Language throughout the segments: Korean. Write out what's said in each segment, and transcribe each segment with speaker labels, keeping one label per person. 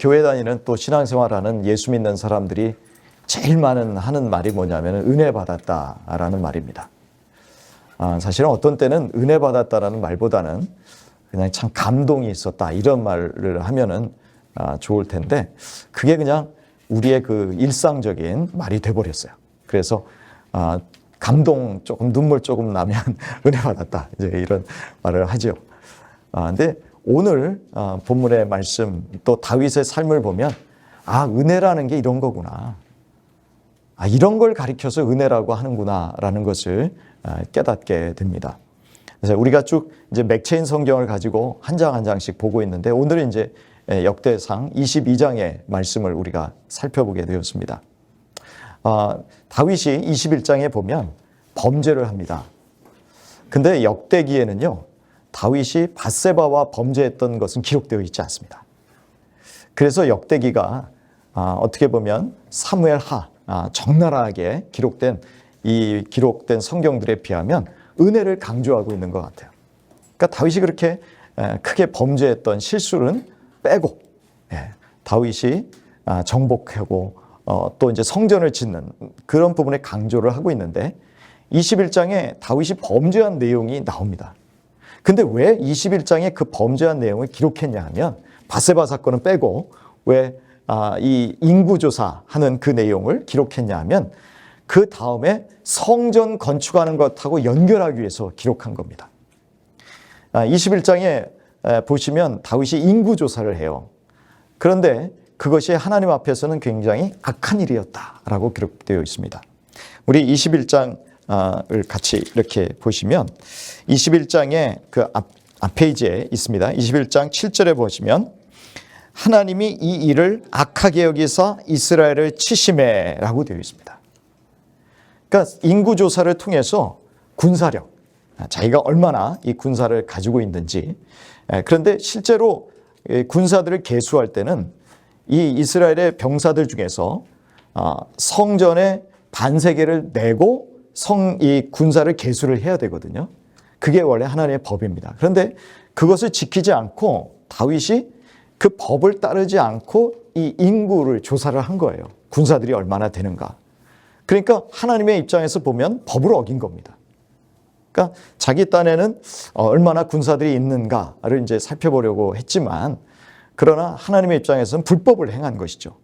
Speaker 1: 교회 다니는 또 신앙생활하는 예수 믿는 사람들이 제일 많은 하는 말이 뭐냐면 은혜 받았다라는 말입니다. 사실은 어떤 때는 은혜 받았다라는 말보다는 그냥 참 감동이 있었다 이런 말을 하면은 좋을 텐데 그게 그냥 우리의 그 일상적인 말이 돼버렸어요. 그래서 감동 조금 눈물 조금 나면 은혜 받았다 이제 이런 말을 하죠. 근데 오늘 본문의 말씀 또 다윗의 삶을 보면 은혜라는 게 이런 거구나. 이런 걸 가리켜서 은혜라고 하는구나라는 것을 깨닫게 됩니다. 그래서 우리가 쭉 이제 맥체인 성경을 가지고 한 장 한 장씩 보고 있는데 오늘은 이제 역대상 22장의 말씀을 우리가 살펴보게 되었습니다. 다윗이 21장에 보면 범죄를 합니다. 근데 역대기에는요, 다윗이 밧세바와 범죄했던 것은 기록되어 있지 않습니다. 그래서 역대기가 어떻게 보면 사무엘하, 적나라하게 기록된 성경들에 비하면 은혜를 강조하고 있는 것 같아요. 그러니까 다윗이 그렇게 크게 범죄했던 실수는 빼고 다윗이 정복하고 또 이제 성전을 짓는 그런 부분에 강조를 하고 있는데 21장에 다윗이 범죄한 내용이 나옵니다. 근데 왜 21장에 그 범죄한 내용을 기록했냐 하면 밧세바 사건은 빼고 왜 이 인구조사하는 그 내용을 기록했냐 하면 그 다음에 성전 건축하는 것하고 연결하기 위해서 기록한 겁니다. 21장에 보시면 다윗이 인구조사를 해요. 그런데 그것이 하나님 앞에서는 굉장히 악한 일이었다라고 기록되어 있습니다. 우리 21장을 같이 이렇게 보시면 21장의 그 앞 페이지에 있습니다. 21장 7절에 보시면 하나님이 이 일을 악하게 여기사 이스라엘을 치심해라고 되어 있습니다. 그러니까 인구조사를 통해서 군사력, 자기가 얼마나 이 군사를 가지고 있는지, 그런데 실제로 군사들을 계수할 때는 이 이스라엘의 병사들 중에서 성전에 반세계를 내고 이 군사를 계수를 해야 되거든요. 그게 원래 하나님의 법입니다. 그런데 그것을 지키지 않고 다윗이 그 법을 따르지 않고 이 인구를 조사를 한 거예요. 군사들이 얼마나 되는가. 그러니까 하나님의 입장에서 보면 법을 어긴 겁니다. 그러니까 자기 딴에는 얼마나 군사들이 있는가를 이제 살펴보려고 했지만 그러나 하나님의 입장에서는 불법을 행한 것이죠.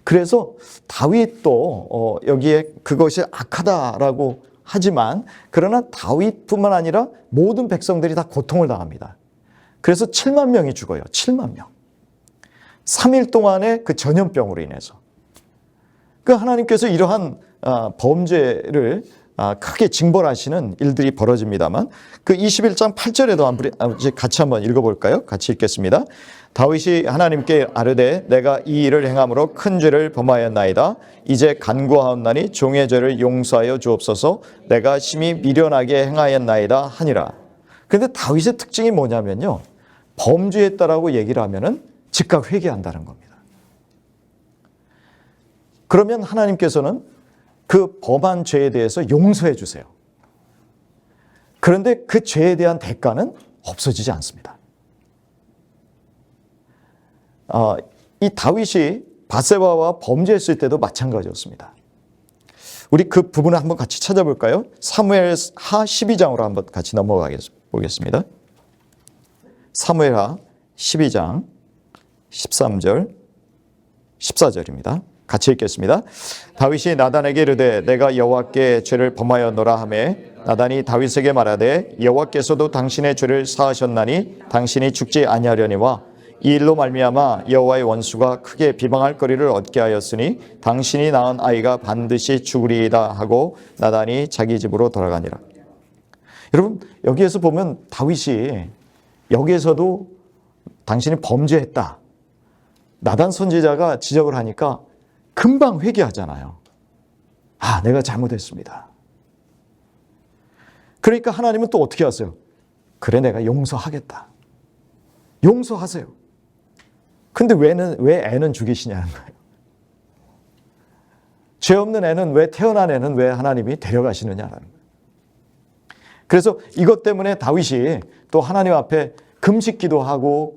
Speaker 1: 그래서 다윗도 여기에 그것이 악하다라고 하지만 그러나 다윗뿐만 아니라 모든 백성들이 다 고통을 당합니다. 그래서 7만 명이 죽어요. 7만 명. 3일 동안의 그 전염병으로 인해서. 그 하나님께서 이러한 범죄를 크게 징벌하시는 일들이 벌어집니다만 그 21장 8절에도 같이 한번 읽어볼까요? 같이 읽겠습니다. 다윗이 하나님께 아뢰되 내가 이 일을 행함으로 큰 죄를 범하였나이다. 이제 간구하옵나니 종의 죄를 용서하여 주옵소서. 내가 심히 미련하게 행하였나이다 하니라. 그런데 다윗의 특징이 뭐냐면요, 범죄했다라고 얘기를 하면은 즉각 회개한다는 겁니다. 그러면 하나님께서는 그 범한 죄에 대해서 용서해 주세요. 그런데 그 죄에 대한 대가는 없어지지 않습니다. 이 다윗이 밧세바와 범죄했을 때도 마찬가지였습니다. 우리 그 부분을 한번 같이 찾아볼까요? 사무엘하 12장으로 한번 같이 넘어가 보겠습니다. 사무엘하 12장 13절 14절입니다. 같이 읽겠습니다. 다윗이 나단에게 이르되 내가 여호와께 죄를 범하였노라 하매 나단이 다윗에게 말하되 여호와께서도 당신의 죄를 사하셨나니 당신이 죽지 아니하려니와 이 일로 말미암아 여호와의 원수가 크게 비방할 거리를 얻게 하였으니 당신이 낳은 아이가 반드시 죽으리이다 하고 나단이 자기 집으로 돌아가니라. 여러분 여기에서 보면 다윗이 여기에서도 당신이 범죄했다, 나단 선지자가 지적을 하니까 금방 회개하잖아요. 내가 잘못했습니다. 그러니까 하나님은 또 어떻게 하세요? 그래, 내가 용서하겠다. 용서하세요. 근데 왜 애는 죽이시냐는 거예요. 죄 없는 애는 왜, 태어난 애는 왜 하나님이 데려가시느냐라는 거예요. 그래서 이것 때문에 다윗이 또 하나님 앞에 금식 기도하고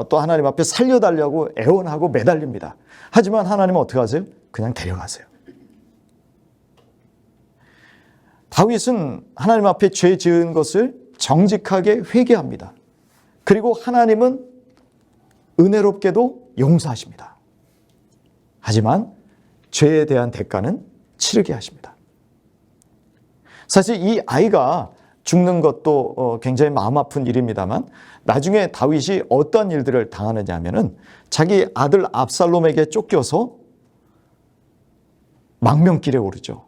Speaker 1: 또 하나님 앞에 살려달라고 애원하고 매달립니다. 하지만 하나님은 어떻게 하세요? 그냥 데려가세요. 다윗은 하나님 앞에 죄 지은 것을 정직하게 회개합니다. 그리고 하나님은 은혜롭게도 용서하십니다. 하지만 죄에 대한 대가는 치르게 하십니다. 사실 이 아이가 죽는 것도 굉장히 마음 아픈 일입니다만 나중에 다윗이 어떤 일들을 당하느냐 하면은 자기 아들 압살롬에게 쫓겨서 망명길에 오르죠.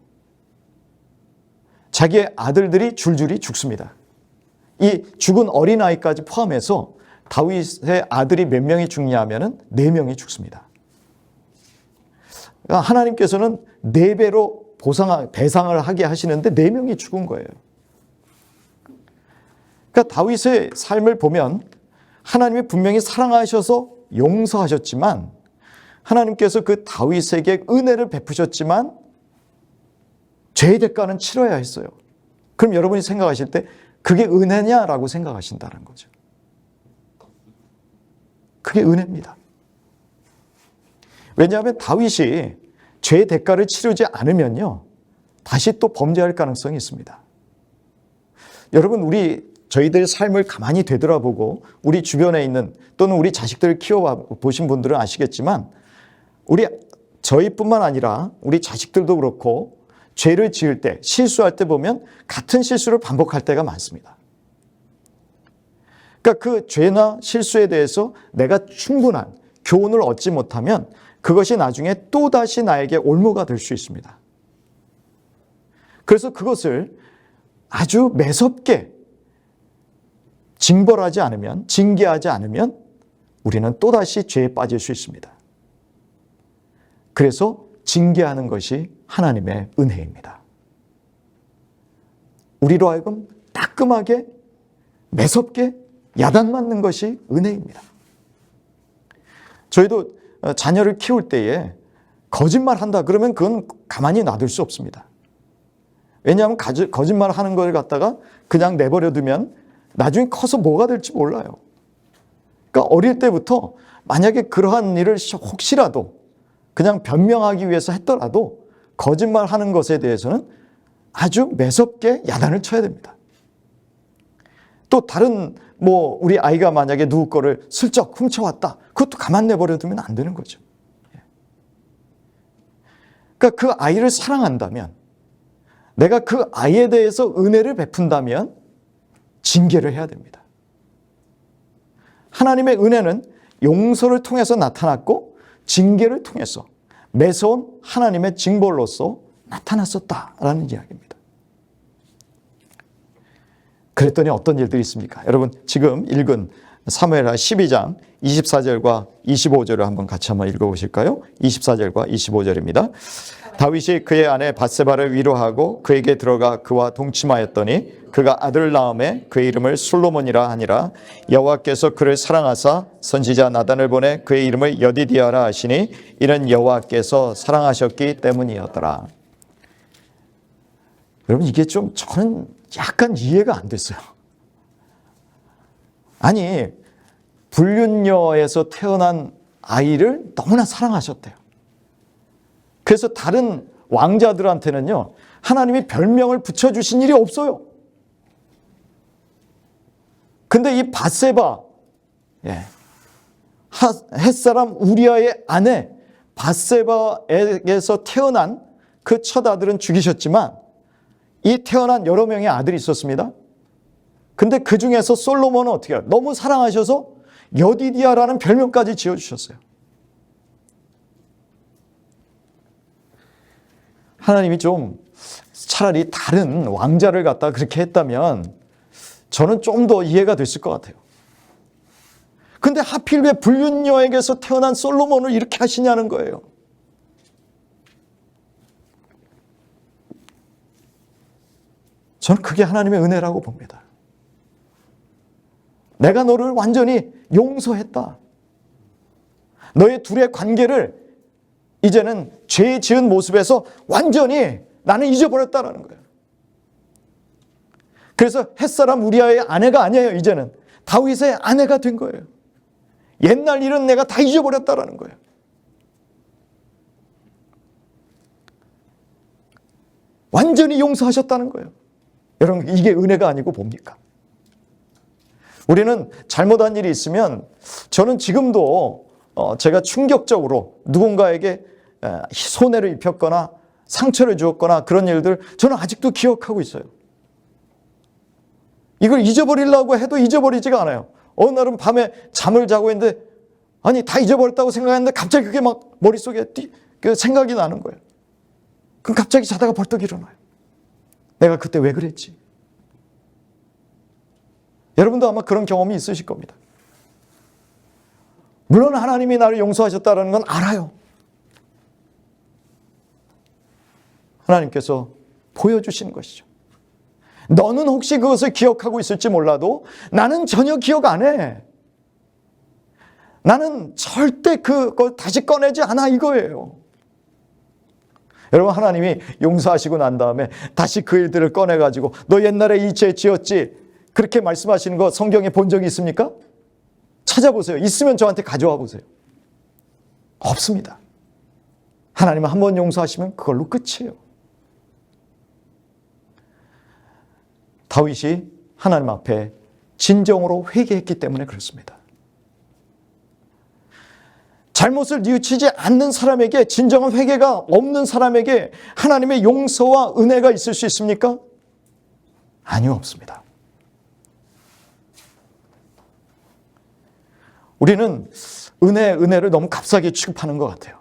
Speaker 1: 자기의 아들들이 줄줄이 죽습니다. 이 죽은 어린아이까지 포함해서 다윗의 아들이 몇 명이 죽냐 하면은 4명이 죽습니다. 그러니까 하나님께서는 4배로 배상을 하게 하시는데 4명이 죽은 거예요. 그러니까 다윗의 삶을 보면 하나님이 분명히 사랑하셔서 용서하셨지만 하나님께서 그 다윗에게 은혜를 베푸셨지만 죄의 대가는 치러야 했어요. 그럼 여러분이 생각하실 때 그게 은혜냐라고 생각하신다는 거죠. 그게 은혜입니다. 왜냐하면 다윗이 죄의 대가를 치르지 않으면요 다시 또 범죄할 가능성이 있습니다. 여러분 저희들의 삶을 가만히 되돌아보고 우리 주변에 있는 또는 우리 자식들을 키워보신 분들은 아시겠지만 저희뿐만 아니라 우리 자식들도 그렇고 죄를 지을 때 실수할 때 보면 같은 실수를 반복할 때가 많습니다. 그러니까 그 죄나 실수에 대해서 내가 충분한 교훈을 얻지 못하면 그것이 나중에 또다시 나에게 올무가 될 수 있습니다. 그래서 그것을 아주 매섭게 징벌하지 않으면, 징계하지 않으면 우리는 또다시 죄에 빠질 수 있습니다. 그래서 징계하는 것이 하나님의 은혜입니다. 우리로 하여금 따끔하게, 매섭게 야단맞는 것이 은혜입니다. 저희도 자녀를 키울 때에 거짓말한다 그러면 그건 가만히 놔둘 수 없습니다. 왜냐하면 거짓말하는 걸 갖다가 그냥 내버려 두면 나중에 커서 뭐가 될지 몰라요. 그러니까 어릴 때부터 만약에 그러한 일을 혹시라도 그냥 변명하기 위해서 했더라도 거짓말하는 것에 대해서는 아주 매섭게 야단을 쳐야 됩니다. 또 다른 우리 아이가 만약에 누구 거를 슬쩍 훔쳐왔다. 그것도 가만 내버려 두면 안 되는 거죠. 그러니까 그 아이를 사랑한다면 내가 그 아이에 대해서 은혜를 베푼다면 징계를 해야 됩니다. 하나님의 은혜는 용서를 통해서 나타났고 징계를 통해서 매서운 하나님의 징벌로서 나타났었다라는 이야기입니다. 그랬더니 어떤 일들이 있습니까? 여러분 지금 읽은 사무엘하 12장 24절과 25절을 한번 같이 한번 읽어보실까요? 24절과 25절입니다. 다윗이 그의 아내 밧세바를 위로하고 그에게 들어가 그와 동침하였더니 그가 아들을 낳음에 그의 이름을 솔로몬이라 하니라. 여호와께서 그를 사랑하사 선지자 나단을 보내 그의 이름을 여디디아라 하시니 이는 여호와께서 사랑하셨기 때문이었더라. 여러분 이게 저는 약간 이해가 안 됐어요. 아니 불륜녀에서 태어난 아이를 너무나 사랑하셨대요. 그래서 다른 왕자들한테는요 하나님이 별명을 붙여주신 일이 없어요. 근데 이 밧세바 햇사람 우리아의 아내 밧세바에게서 태어난 그 첫 아들은 죽이셨지만 이 태어난 여러 명의 아들이 있었습니다. 근데 그 중에서 솔로몬은 어떻게 해요? 너무 사랑하셔서 여디디아라는 별명까지 지어주셨어요. 하나님이 좀 차라리 다른 왕자를 갖다 그렇게 했다면 저는 좀 더 이해가 됐을 것 같아요. 근데 하필 왜 불륜녀에게서 태어난 솔로몬을 이렇게 하시냐는 거예요. 저는 그게 하나님의 은혜라고 봅니다. 내가 너를 완전히 용서했다. 너의 둘의 관계를 이제는 죄 지은 모습에서 완전히 나는 잊어버렸다라는 거예요. 그래서 햇사람 우리아의 아내가 아니에요. 이제는 다윗의 아내가 된 거예요. 옛날 일은 내가 다 잊어버렸다라는 거예요. 완전히 용서하셨다는 거예요. 여러분, 이게 은혜가 아니고 뭡니까? 우리는 잘못한 일이 있으면 저는 지금도 제가 충격적으로 누군가에게 손해를 입혔거나 상처를 주었거나 그런 일들 저는 아직도 기억하고 있어요. 이걸 잊어버리려고 해도 잊어버리지가 않아요. 어느 날은 밤에 잠을 자고 있는데 아니 다 잊어버렸다고 생각했는데 갑자기 그게 막 머릿속에 생각이 나는 거예요. 그럼 갑자기 자다가 벌떡 일어나요. 내가 그때 왜 그랬지? 여러분도 아마 그런 경험이 있으실 겁니다. 물론 하나님이 나를 용서하셨다는 건 알아요. 하나님께서 보여주시는 것이죠. 너는 혹시 그것을 기억하고 있을지 몰라도 나는 전혀 기억 안 해. 나는 절대 그걸 다시 꺼내지 않아 이거예요. 여러분, 하나님이 용서하시고 난 다음에 다시 그 일들을 꺼내가지고 너 옛날에 이 죄 지었지? 그렇게 말씀하시는 거 성경에 본 적이 있습니까? 찾아보세요. 있으면 저한테 가져와 보세요. 없습니다. 하나님은 한 번 용서하시면 그걸로 끝이에요. 다윗이 하나님 앞에 진정으로 회개했기 때문에 그렇습니다. 잘못을 뉘우치지 않는 사람에게, 진정한 회개가 없는 사람에게 하나님의 용서와 은혜가 있을 수 있습니까? 아니요, 없습니다. 우리는 은혜를 너무 값싸게 취급하는 것 같아요.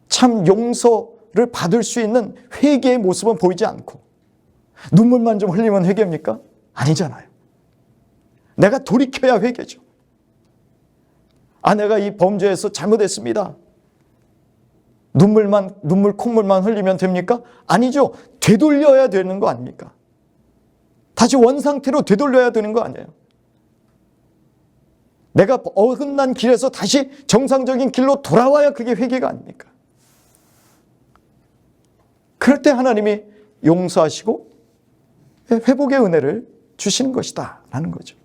Speaker 1: 참 용서를 받을 수 있는 회개의 모습은 보이지 않고 눈물만 좀 흘리면 회개입니까? 아니잖아요. 내가 돌이켜야 회개죠. 내가 이 범죄에서 잘못했습니다. 콧물만 흘리면 됩니까? 아니죠. 되돌려야 되는 거 아닙니까? 다시 원상태로 되돌려야 되는 거 아니에요. 내가 어긋난 길에서 다시 정상적인 길로 돌아와야 그게 회개가 아닙니까? 그럴 때 하나님이 용서하시고 회복의 은혜를 주시는 것이다 라는 거죠.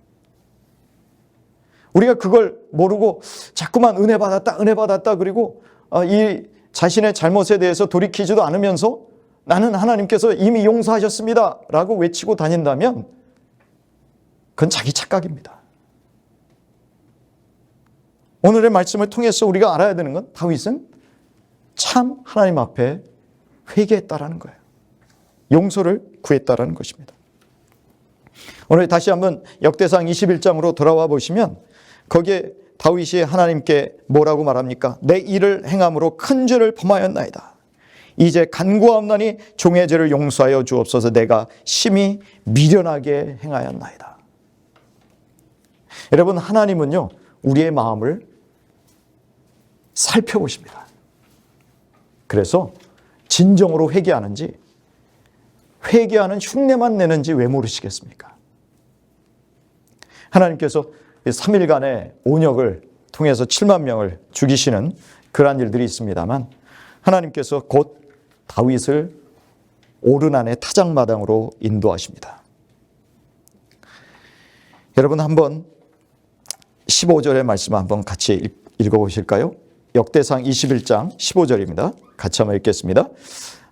Speaker 1: 우리가 그걸 모르고 자꾸만 은혜 받았다 그리고 이 자신의 잘못에 대해서 돌이키지도 않으면서 나는 하나님께서 이미 용서하셨습니다 라고 외치고 다닌다면 그건 자기 착각입니다. 오늘의 말씀을 통해서 우리가 알아야 되는 건 다윗은 참 하나님 앞에 회개했다라는 거예요. 용서를 구했다라는 것입니다. 오늘 다시 한번 역대상 21장으로 돌아와 보시면 거기에 다윗이 하나님께 뭐라고 말합니까? 내 일을 행함으로 큰 죄를 범하였나이다. 이제 간구하옵나니 종의 죄를 용서하여 주옵소서. 내가 심히 미련하게 행하였나이다. 여러분, 하나님은요 우리의 마음을 살펴보십니다. 그래서 진정으로 회개하는지 회개하는 흉내만 내는지 왜 모르시겠습니까? 하나님께서 3일간의 온역을 통해서 7만 명을 죽이시는 그러한 일들이 있습니다만 하나님께서 곧 다윗을 오르난의 타작마당으로 인도하십니다. 여러분, 한번 15절의 말씀 한번 같이 읽어보실까요? 역대상 21장 15절입니다. 같이 한번 읽겠습니다.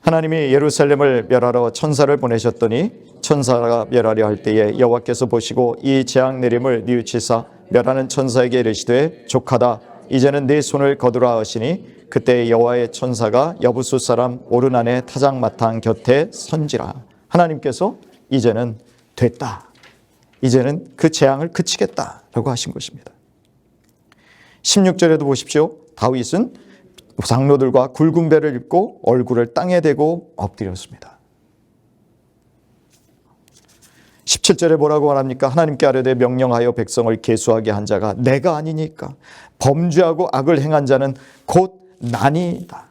Speaker 1: 하나님이 예루살렘을 멸하러 천사를 보내셨더니 천사가 멸하려 할 때에 여호와께서 보시고 이 재앙 내림을 뉘우치사 멸하는 천사에게 이르시되 족하다. 이제는 네 손을 거두라 하시니 그때 여호와의 천사가 여부수 사람 오르난의 타작마당 곁에 선지라. 하나님께서 이제는 됐다. 이제는 그 재앙을 그치겠다라고 하신 것입니다. 16절에도 보십시오. 다윗은 장로들과 굵은 배를 입고 얼굴을 땅에 대고 엎드렸습니다. 17절에 뭐라고 말합니까? 하나님께 아뢰되 명령하여 백성을 계수하게 한 자가 내가 아니니까 범죄하고 악을 행한 자는 곧 나니이다.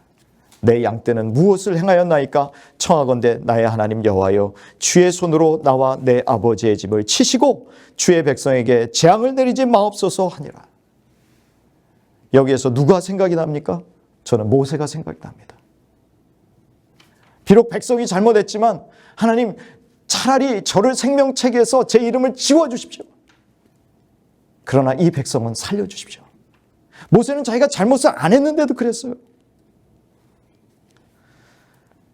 Speaker 1: 내 양떼는 무엇을 행하였나이까? 청하건대 나의 하나님 여호와여 주의 손으로 나와 내 아버지의 집을 치시고 주의 백성에게 재앙을 내리지 마옵소서 하니라. 여기에서 누가 생각이 납니까? 저는 모세가 생각이 납니다. 비록 백성이 잘못했지만 하나님 차라리 저를 생명책에서 제 이름을 지워주십시오. 그러나 이 백성은 살려주십시오. 모세는 자기가 잘못을 안 했는데도 그랬어요.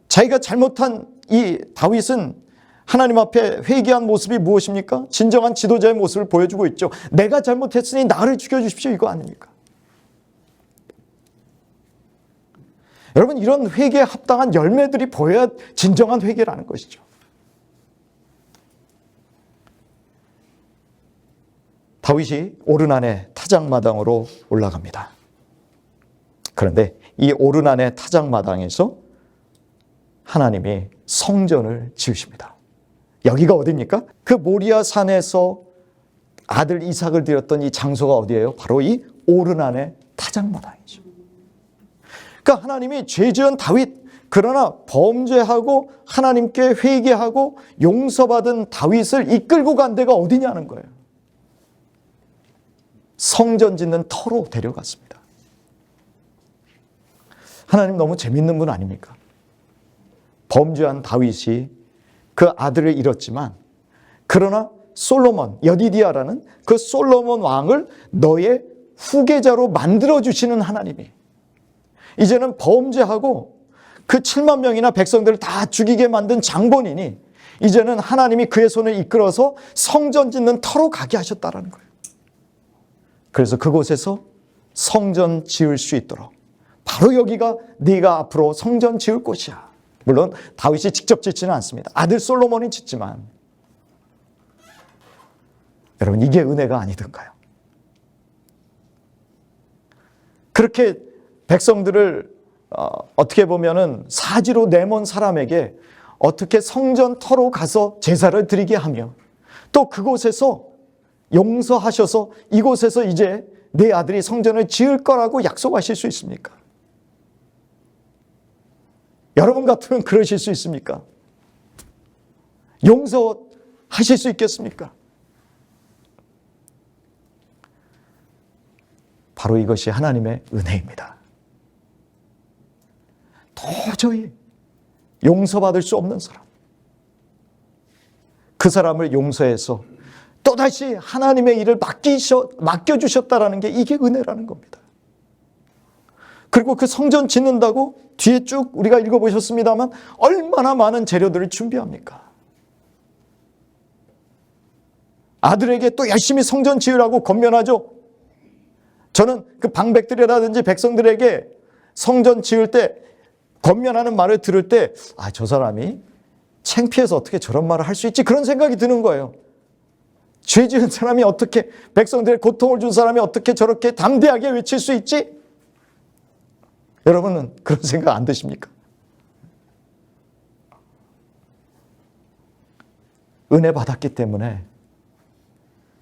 Speaker 1: 자기가 잘못한 이 다윗은 하나님 앞에 회개한 모습이 무엇입니까? 진정한 지도자의 모습을 보여주고 있죠. 내가 잘못했으니 나를 죽여주십시오, 이거 아닙니까? 여러분, 이런 회개에 합당한 열매들이 보여야 진정한 회개라는 것이죠. 다윗이 오르난의 타작마당으로 올라갑니다. 그런데 이 오르난의 타작마당에서 하나님이 성전을 지으십니다. 여기가 어디입니까? 그 모리아 산에서 아들 이삭을 드렸던 이 장소가 어디예요? 바로 이 오르난의 타작마당이죠. 그러니까 하나님이 죄 지은 다윗, 그러나 범죄하고 하나님께 회개하고 용서받은 다윗을 이끌고 간 데가 어디냐는 거예요. 성전 짓는 터로 데려갔습니다. 하나님 너무 재밌는 분 아닙니까? 범죄한 다윗이 그 아들을 잃었지만, 그러나 솔로몬, 여디디아라는 그 솔로몬 왕을 너의 후계자로 만들어주시는 하나님이 이제는 범죄하고 그 7만 명이나 백성들을 다 죽이게 만든 장본인이 이제는 하나님이 그의 손을 이끌어서 성전 짓는 터로 가게 하셨다라는 거예요. 그래서 그곳에서 성전 지을 수 있도록, 바로 여기가 네가 앞으로 성전 지을 곳이야. 물론 다윗이 직접 짓지는 않습니다. 아들 솔로몬이 짓지만, 여러분, 이게 은혜가 아니던가요? 그렇게 백성들을 어떻게 보면은 사지로 내몬 사람에게 어떻게 성전 터로 가서 제사를 드리게 하며, 또 그곳에서 용서하셔서 이곳에서 이제 내 아들이 성전을 지을 거라고 약속하실 수 있습니까? 여러분 같으면 그러실 수 있습니까? 용서하실 수 있겠습니까? 바로 이것이 하나님의 은혜입니다. 도저히 용서받을 수 없는 사람, 그 사람을 용서해서 또다시 하나님의 일을 맡겨주셨다라는 게, 이게 은혜라는 겁니다. 그리고 그 성전 짓는다고 뒤에 쭉 우리가 읽어보셨습니다만 얼마나 많은 재료들을 준비합니까? 아들에게 또 열심히 성전 지으라고 권면하죠. 저는 그 방백들이라든지 백성들에게 성전 지을 때 권면하는 말을 들을 때, 저 사람이 창피해서 어떻게 저런 말을 할 수 있지? 그런 생각이 드는 거예요. 죄 지은 사람이 어떻게, 백성들의 고통을 준 사람이 어떻게 저렇게 담대하게 외칠 수 있지? 여러분은 그런 생각 안 드십니까? 은혜 받았기 때문에,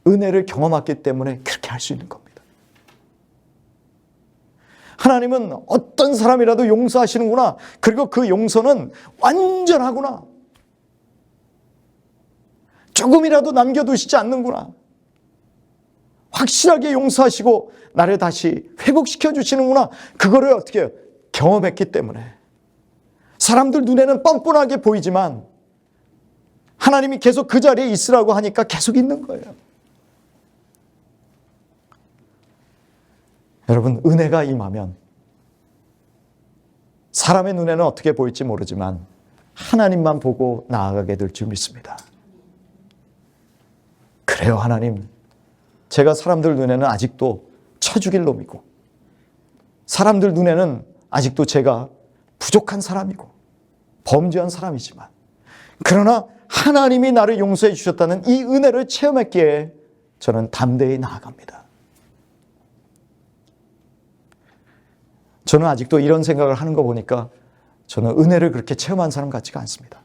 Speaker 1: 은혜를 경험했기 때문에 그렇게 할 수 있는 겁니다. 하나님은 어떤 사람이라도 용서하시는구나. 그리고 그 용서는 완전하구나. 조금이라도 남겨두시지 않는구나. 확실하게 용서하시고 나를 다시 회복시켜 주시는구나. 그거를 어떻게 해요? 경험했기 때문에. 사람들 눈에는 뻔뻔하게 보이지만 하나님이 계속 그 자리에 있으라고 하니까 계속 있는 거예요. 여러분, 은혜가 임하면 사람의 눈에는 어떻게 보일지 모르지만 하나님만 보고 나아가게 될 줄 믿습니다. 그래요, 하나님. 제가 사람들 눈에는 아직도 쳐 죽일 놈이고, 사람들 눈에는 아직도 제가 부족한 사람이고 범죄한 사람이지만, 그러나 하나님이 나를 용서해 주셨다는 이 은혜를 체험했기에 저는 담대히 나아갑니다. 저는 아직도 이런 생각을 하는 거 보니까 저는 은혜를 그렇게 체험한 사람 같지가 않습니다.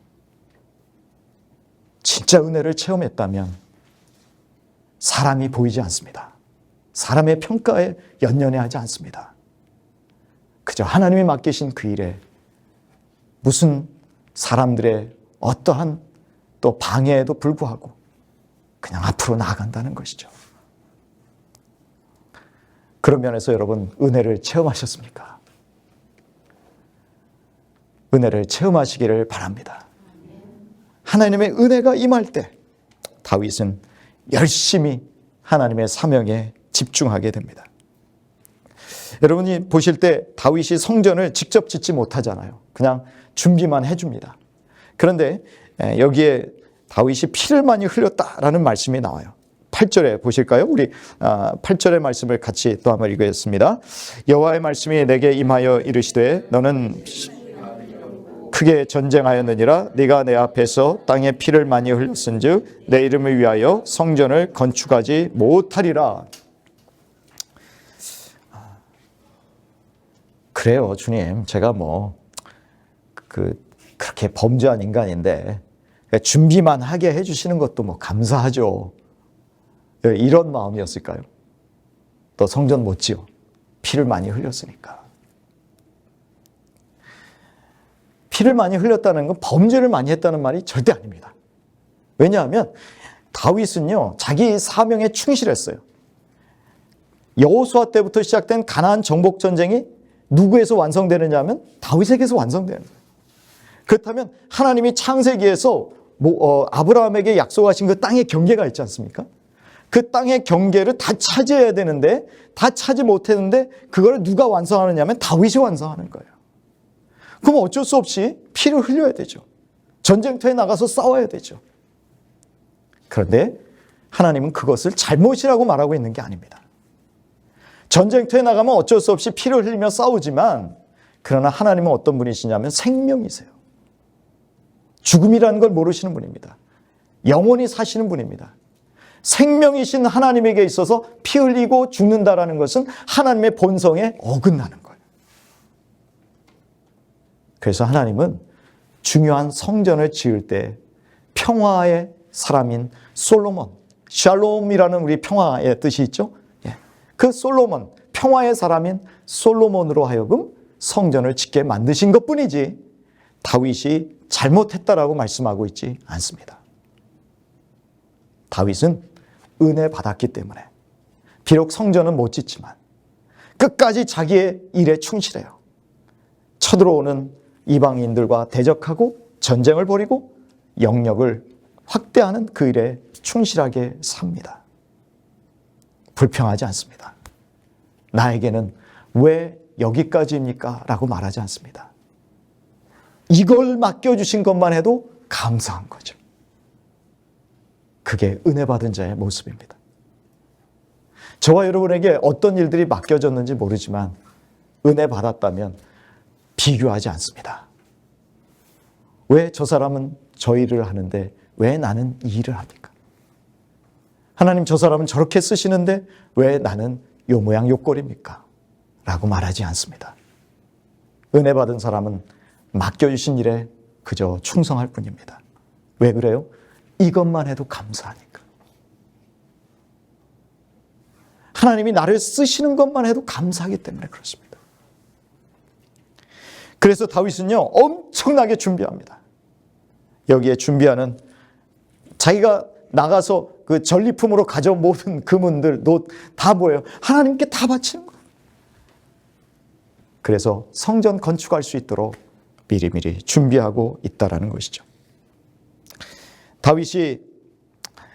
Speaker 1: 진짜 은혜를 체험했다면 사람이 보이지 않습니다. 사람의 평가에 연연해하지 않습니다. 그저 하나님이 맡기신 그 일에 무슨 사람들의 어떠한 또 방해에도 불구하고 그냥 앞으로 나아간다는 것이죠. 그런 면에서 여러분, 은혜를 체험하셨습니까? 은혜를 체험하시기를 바랍니다. 하나님의 은혜가 임할 때 다윗은 열심히 하나님의 사명에 집중하게 됩니다. 여러분이 보실 때 다윗이 성전을 직접 짓지 못하잖아요. 그냥 준비만 해줍니다. 그런데 여기에 다윗이 피를 많이 흘렸다라는 말씀이 나와요. 8절에 보실까요? 우리 8절의 말씀을 같이 또 한번 읽겠습니다. 여호와의 말씀이 내게 임하여 이르시되 너는 크게 전쟁하였느니라. 네가 내 앞에서 땅에 피를 많이 흘렸은즉 내 이름을 위하여 성전을 건축하지 못하리라. 그래요, 주님. 제가 그렇게 범죄한 인간인데 준비만 하게 해주시는 것도 감사하죠. 이런 마음이었을까요? 또 성전 못 지어. 피를 많이 흘렸으니까. 피를 많이 흘렸다는 건 범죄를 많이 했다는 말이 절대 아닙니다. 왜냐하면 다윗은요, 자기 사명에 충실했어요. 여호수아 때부터 시작된 가나안 정복 전쟁이 누구에서 완성되느냐 하면 다윗에게서 완성되는 거예요. 그렇다면 하나님이 창세기에서 아브라함에게 약속하신 그 땅의 경계가 있지 않습니까? 그 땅의 경계를 다 차지해야 되는데 다 차지 못했는데 그걸 누가 완성하느냐 하면 다윗이 완성하는 거예요. 그럼 어쩔 수 없이 피를 흘려야 되죠. 전쟁터에 나가서 싸워야 되죠. 그런데 하나님은 그것을 잘못이라고 말하고 있는 게 아닙니다. 전쟁터에 나가면 어쩔 수 없이 피를 흘리며 싸우지만 그러나 하나님은 어떤 분이시냐면 생명이세요. 죽음이라는 걸 모르시는 분입니다. 영원히 사시는 분입니다. 생명이신 하나님에게 있어서 피 흘리고 죽는다라는 것은 하나님의 본성에 어긋나는 거예요. 그래서 하나님은 중요한 성전을 지을 때 평화의 사람인 솔로몬, 샬롬이라는 우리 평화의 뜻이 있죠. 그 솔로몬, 평화의 사람인 솔로몬으로 하여금 성전을 짓게 만드신 것뿐이지 다윗이 잘못했다라고 말씀하고 있지 않습니다. 다윗은 은혜 받았기 때문에 비록 성전은 못 짓지만 끝까지 자기의 일에 충실해요. 쳐들어오는 이방인들과 대적하고 전쟁을 벌이고 영역을 확대하는 그 일에 충실하게 삽니다. 불평하지 않습니다. 나에게는 왜 여기까지입니까? 라고 말하지 않습니다. 이걸 맡겨주신 것만 해도 감사한 거죠. 그게 은혜 받은 자의 모습입니다. 저와 여러분에게 어떤 일들이 맡겨졌는지 모르지만 은혜 받았다면 비교하지 않습니다. 왜 저 사람은 저 일을 하는데 왜 나는 이 일을 합니까? 하나님 저 사람은 저렇게 쓰시는데 왜 나는 요 모양 요 꼴입니까? 라고 말하지 않습니다. 은혜 받은 사람은 맡겨주신 일에 그저 충성할 뿐입니다. 왜 그래요? 이것만 해도 감사하니까. 하나님이 나를 쓰시는 것만 해도 감사하기 때문에 그렇습니다. 그래서 다윗은요, 엄청나게 준비합니다. 여기에 준비하는 자기가 나가서 그 전리품으로 가져온 모든 금은들, 놋 다 뭐예요? 하나님께 다 바치는 거예요. 그래서 성전 건축할 수 있도록 미리미리 준비하고 있다라는 것이죠. 다윗이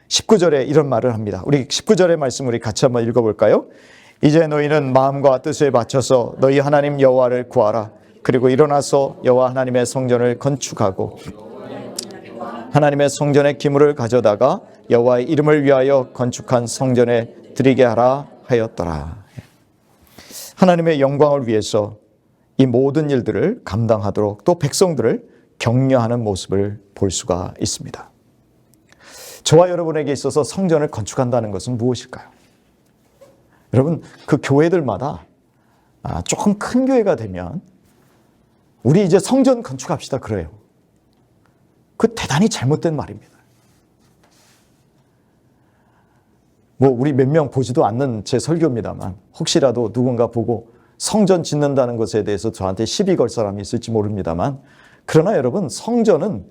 Speaker 1: 19절에 이런 말을 합니다. 우리 19절의 말씀 우리 같이 한번 읽어볼까요? 이제 너희는 마음과 뜻을 바쳐서 너희 하나님 여호와를 구하라. 그리고 일어나서 여호와 하나님의 성전을 건축하고 하나님의 성전의 기물을 가져다가 여호와의 이름을 위하여 건축한 성전에 드리게 하라 하였더라. 하나님의 영광을 위해서 이 모든 일들을 감당하도록 또 백성들을 격려하는 모습을 볼 수가 있습니다. 저와 여러분에게 있어서 성전을 건축한다는 것은 무엇일까요? 여러분, 그 교회들마다 조금 큰 교회가 되면 우리 이제 성전 건축합시다 그래요. 그 대단히 잘못된 말입니다. 우리 몇 명 보지도 않는 제 설교입니다만 혹시라도 누군가 보고 성전 짓는다는 것에 대해서 저한테 시비 걸 사람이 있을지 모릅니다만 그러나 여러분, 성전은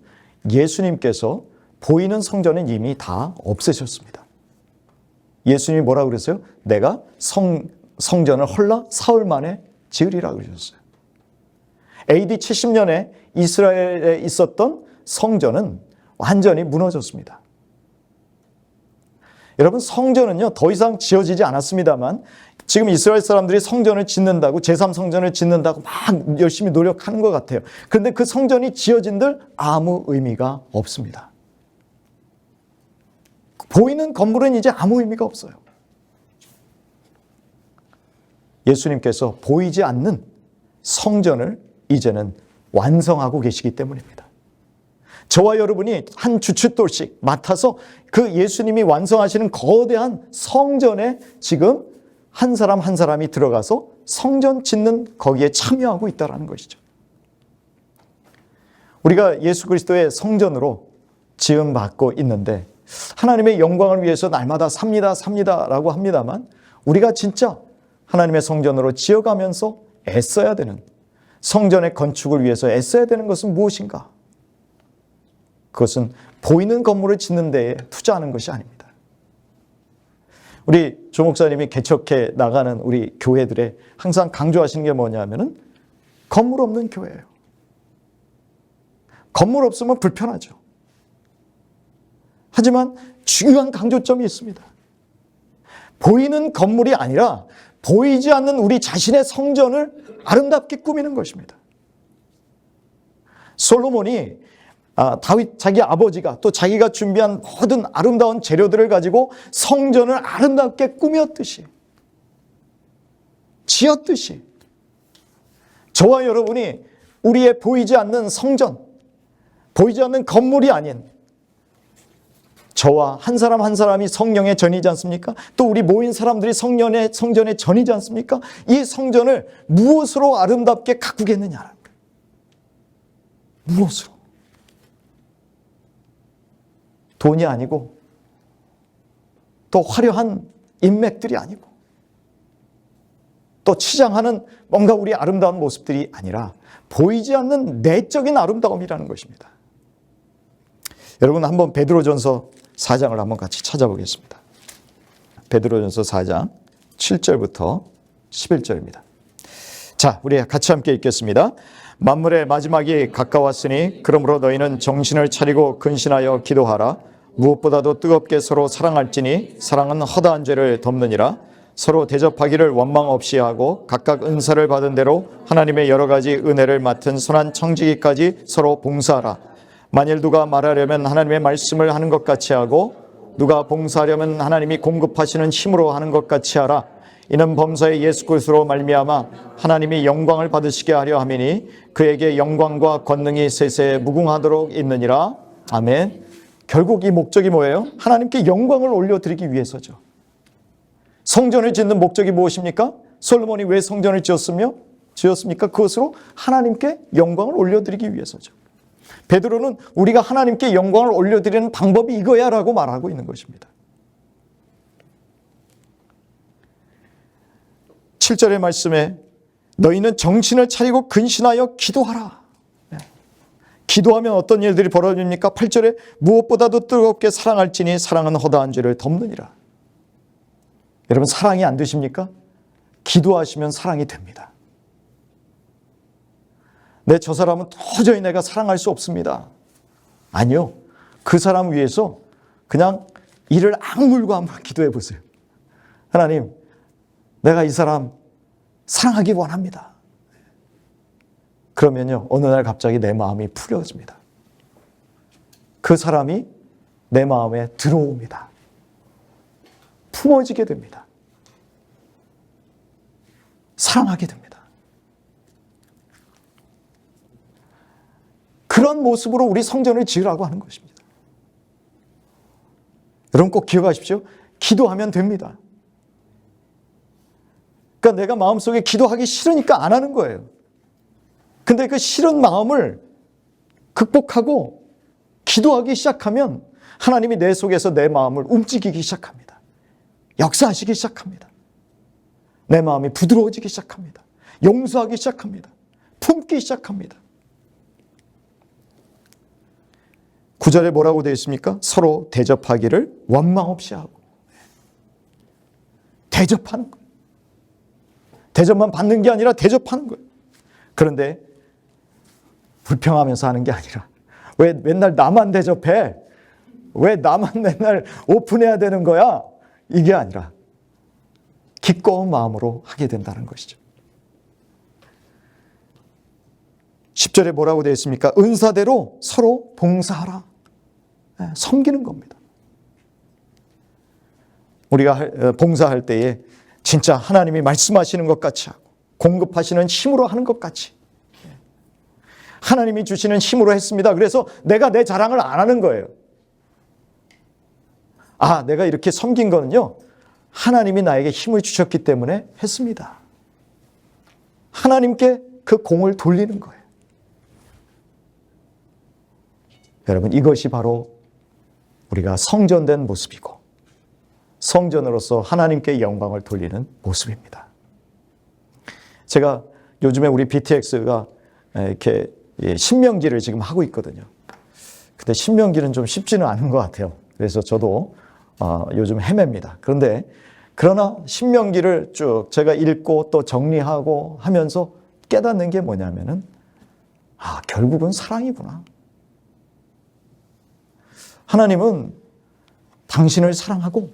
Speaker 1: 예수님께서 보이는 성전은 이미 다 없애셨습니다. 예수님이 뭐라고 그랬어요? 내가 성전을 헐라 사흘 만에 지으리라 그러셨어요. AD 70년에 이스라엘에 있었던 성전은 완전히 무너졌습니다. 여러분, 성전은요 더 이상 지어지지 않았습니다만 지금 이스라엘 사람들이 성전을 짓는다고, 제3성전을 짓는다고 막 열심히 노력하는 것 같아요. 그런데 그 성전이 지어진들 아무 의미가 없습니다. 보이는 건물은 이제 아무 의미가 없어요. 예수님께서 보이지 않는 성전을 이제는 완성하고 계시기 때문입니다. 저와 여러분이 한 주춧돌씩 맡아서 그 예수님이 완성하시는 거대한 성전에 지금 한 사람 한 사람이 들어가서 성전 짓는 거기에 참여하고 있다는 것이죠. 우리가 예수 그리스도의 성전으로 지음받고 있는데 하나님의 영광을 위해서 날마다 삽니다라고 합니다만 우리가 진짜 하나님의 성전으로 지어가면서 애써야 되는, 성전의 건축을 위해서 애써야 되는 것은 무엇인가? 그것은 보이는 건물을 짓는 데에 투자하는 것이 아닙니다. 우리 조 목사님이 개척해 나가는 우리 교회들에 항상 강조하시는 게 뭐냐면은 건물 없는 교회예요. 건물 없으면 불편하죠. 하지만 중요한 강조점이 있습니다. 보이는 건물이 아니라 보이지 않는 우리 자신의 성전을 아름답게 꾸미는 것입니다. 솔로몬이 다윗 자기 아버지가 또 자기가 준비한 모든 아름다운 재료들을 가지고 성전을 아름답게 꾸몄듯이, 지었듯이 저와 여러분이 우리의 보이지 않는 성전, 보이지 않는 건물이 아닌 저와 한 사람 한 사람이 성령의 전이지 않습니까? 또 우리 모인 사람들이 성전의 전이지 않습니까? 이 성전을 무엇으로 아름답게 가꾸겠느냐? 무엇으로? 돈이 아니고 또 화려한 인맥들이 아니고 또 치장하는 뭔가 우리 아름다운 모습들이 아니라 보이지 않는 내적인 아름다움이라는 것입니다. 여러분 한번 베드로전서 4장을 한번 같이 찾아보겠습니다. 베드로전서 4장 7절부터 11절입니다. 자, 우리 같이 함께 읽겠습니다. 만물의 마지막이 가까웠으니 그러므로 너희는 정신을 차리고 근신하여 기도하라. 무엇보다도 뜨겁게 서로 사랑할지니 사랑은 허다한 죄를 덮느니라. 서로 대접하기를 원망 없이 하고 각각 은사를 받은 대로 하나님의 여러 가지 은혜를 맡은 선한 청지기까지 서로 봉사하라. 만일 누가 말하려면 하나님의 말씀을 하는 것 같이 하고 누가 봉사하려면 하나님이 공급하시는 힘으로 하는 것 같이 하라. 이는 범사의 예수 그리스도로 말미암아 하나님이 영광을 받으시게 하려 함이니 그에게 영광과 권능이 세세에 무궁하도록 있느니라. 아멘. 결국 이 목적이 뭐예요? 하나님께 영광을 올려드리기 위해서죠. 성전을 짓는 목적이 무엇입니까? 솔로몬이 왜 성전을 지었습니까? 그것으로 하나님께 영광을 올려드리기 위해서죠. 베드로는 우리가 하나님께 영광을 올려드리는 방법이 이거야 라고 말하고 있는 것입니다. 7절의 말씀에 너희는 정신을 차리고 근신하여 기도하라. 기도하면 어떤 일들이 벌어집니까? 8절에 무엇보다도 뜨겁게 사랑할지니 사랑은 허다한 죄를 덮느니라. 여러분 사랑이 안 되십니까? 기도하시면 사랑이 됩니다. 저 사람은 도저히 내가 사랑할 수 없습니다. 아니요. 그 사람 위해서 그냥 이를 악물고 한번 기도해 보세요. 하나님, 내가 이 사람 사랑하기 원합니다. 그러면요, 어느 날 갑자기 내 마음이 풀어집니다. 그 사람이 내 마음에 들어옵니다. 품어지게 됩니다. 사랑하게 됩니다. 그런 모습으로 우리 성전을 지으라고 하는 것입니다. 여러분 꼭 기억하십시오. 기도하면 됩니다. 그러니까 내가 마음속에 기도하기 싫으니까 안 하는 거예요. 근데 그 싫은 마음을 극복하고 기도하기 시작하면 하나님이 내 속에서 내 마음을 움직이기 시작합니다. 역사하시기 시작합니다. 내 마음이 부드러워지기 시작합니다. 용서하기 시작합니다. 품기 시작합니다. 9절에 뭐라고 되어 있습니까? 서로 대접하기를 원망 없이 하고. 대접하는 거예요. 대접만 받는 게 아니라 대접하는 거예요. 그런데 불평하면서 하는 게 아니라 왜 맨날 나만 대접해? 왜 나만 맨날 오픈해야 되는 거야? 이게 아니라 기꺼운 마음으로 하게 된다는 것이죠. 10절에 뭐라고 되어 있습니까? 은사대로 서로 봉사하라. 섬기는 겁니다. 우리가 봉사할 때에 진짜 하나님이 말씀하시는 것 같이 하고 공급하시는 힘으로 하는 것 같이, 하나님이 주시는 힘으로 했습니다. 그래서 내가 내 자랑을 안 하는 거예요. 아, 내가 이렇게 섬긴 거는요, 하나님이 나에게 힘을 주셨기 때문에 했습니다. 하나님께 그 공을 돌리는 거예요. 여러분, 이것이 바로 우리가 성전된 모습이고 성전으로서 하나님께 영광을 돌리는 모습입니다. 제가 요즘에 우리 BTX가 이렇게 신명기를 지금 하고 있거든요. 근데 신명기는 좀 쉽지는 않은 것 같아요. 그래서 저도 요즘 헤맵니다. 그러나 신명기를 쭉 제가 읽고 또 정리하고 하면서 깨닫는 게 뭐냐면은, 결국은 사랑이구나. 하나님은 당신을 사랑하고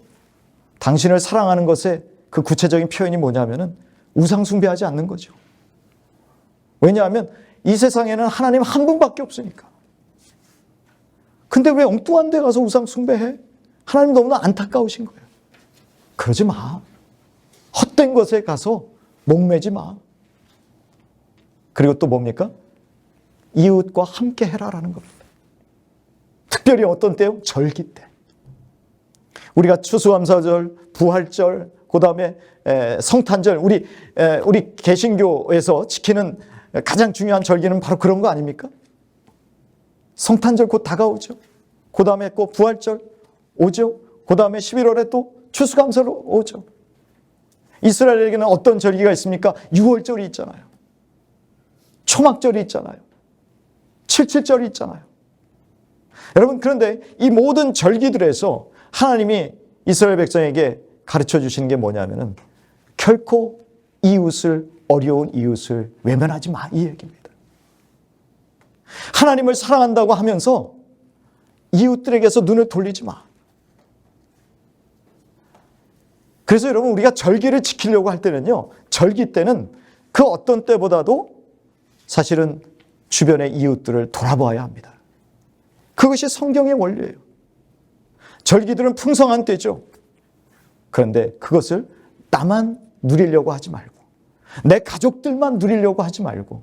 Speaker 1: 당신을 사랑하는 것의 그 구체적인 표현이 뭐냐면은 우상 숭배하지 않는 거죠. 왜냐하면 이 세상에는 하나님 한 분밖에 없으니까. 근데 왜 엉뚱한 데 가서 우상 숭배해? 하나님 너무나 안타까우신 거예요. 그러지 마. 헛된 것에 가서 목매지 마. 그리고 또 뭡니까? 이웃과 함께 해라라는 겁니다. 특별히 어떤 때요? 절기 때. 우리가 추수감사절, 부활절, 그 다음에 성탄절, 우리 개신교에서 지키는 가장 중요한 절기는 바로 그런 거 아닙니까? 성탄절 곧 다가오죠. 그 다음에 꼭 부활절 오죠. 그 다음에 11월에 또 추수감사로 오죠. 이스라엘에게는 어떤 절기가 있습니까? 6월절이 있잖아요. 초막절이 있잖아요. 77절이 있잖아요. 여러분, 그런데 이 모든 절기들에서 하나님이 이스라엘 백성에게 가르쳐 주시는 게 뭐냐면은 결코 이웃을, 어려운 이웃을 외면하지 마, 이 얘기입니다. 하나님을 사랑한다고 하면서 이웃들에게서 눈을 돌리지 마. 그래서 여러분, 우리가 절기를 지키려고 할 때는요, 절기 때는 그 어떤 때보다도 사실은 주변의 이웃들을 돌아봐야 합니다. 그것이 성경의 원리예요. 절기들은 풍성한 때죠. 그런데 그것을 나만 누리려고 하지 말고, 내 가족들만 누리려고 하지 말고,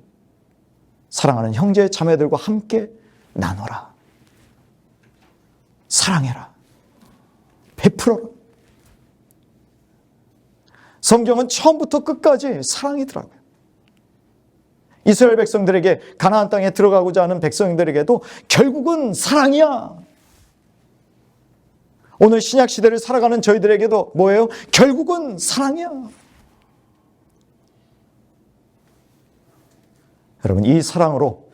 Speaker 1: 사랑하는 형제 자매들과 함께 나눠라. 사랑해라. 베풀어라. 성경은 처음부터 끝까지 사랑이더라고요. 이스라엘 백성들에게, 가나안 땅에 들어가고자 하는 백성들에게도 결국은 사랑이야. 오늘 신약 시대를 살아가는 저희들에게도 뭐예요? 결국은 사랑이야. 여러분, 이 사랑으로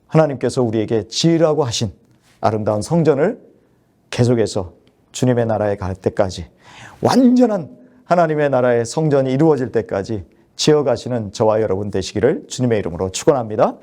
Speaker 1: 하나님께서 우리에게 지으라고 하신 아름다운 성전을 계속해서 주님의 나라에 갈 때까지, 완전한 하나님의 나라의 성전이 이루어질 때까지 지어가시는 저와 여러분 되시기를 주님의 이름으로 축원합니다.